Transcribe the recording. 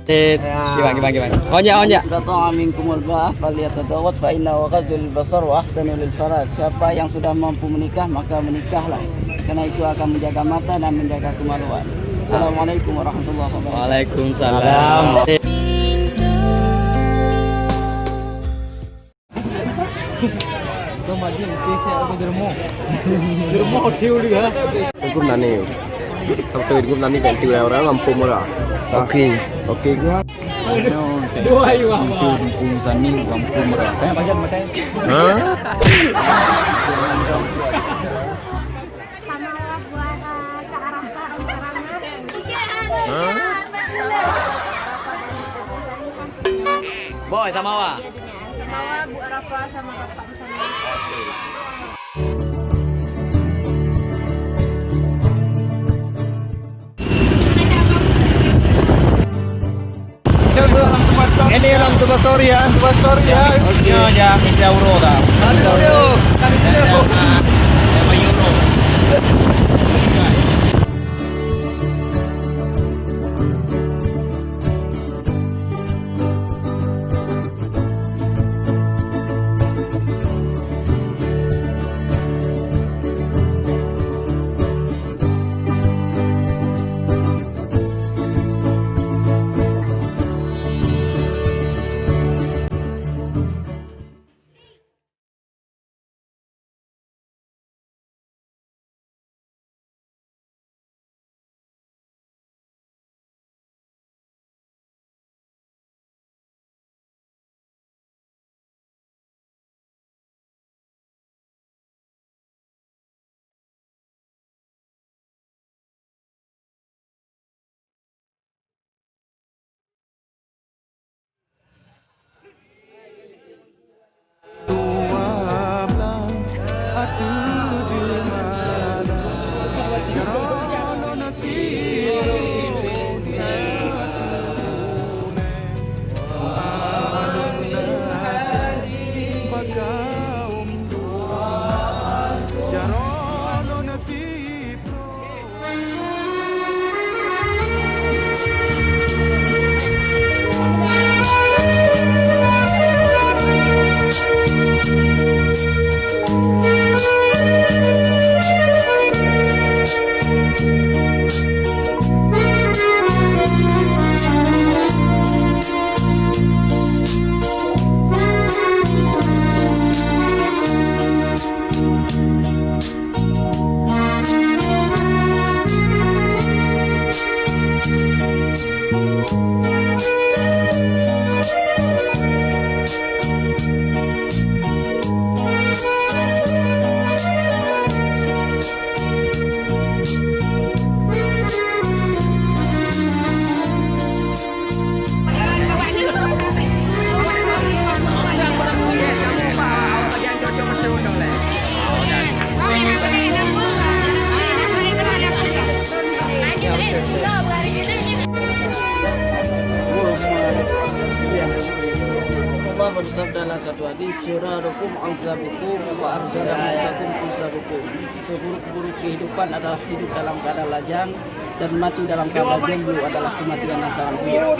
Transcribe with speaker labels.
Speaker 1: Gimana? Onja.
Speaker 2: Istata'a minkumul ba'ah falyatazawwaj fa innahu ghadul basar wa ahsanu lil faraj. Siapa yang sudah mampu menikah maka menikahlah, karena itu akan menjaga mata dan menjaga kemaluan. Assalamualaikum warahmatullahi wabarakatuh.
Speaker 1: Waalaikumsalam.
Speaker 3: Hukum nani, hukum nani ganti orang mampu murah. Oke gua.
Speaker 1: Dua mampu sani mampu murah. Boy sama wa.
Speaker 4: Sama Bu Arafah sama Bapak Musani.
Speaker 1: Ini dalam tugas story ya. Oke. Ya, kita euro dah. Kami dulu. Sama euro.
Speaker 2: Allah bersabda dalam satu hadis, syirarukum ansabukum wa arjalamukum ansabukum. Seburuk-buruk kehidupan adalah hidup dalam keadaan lajang, dan mati dalam keadaan jomblo adalah kematian yang sangat buruk.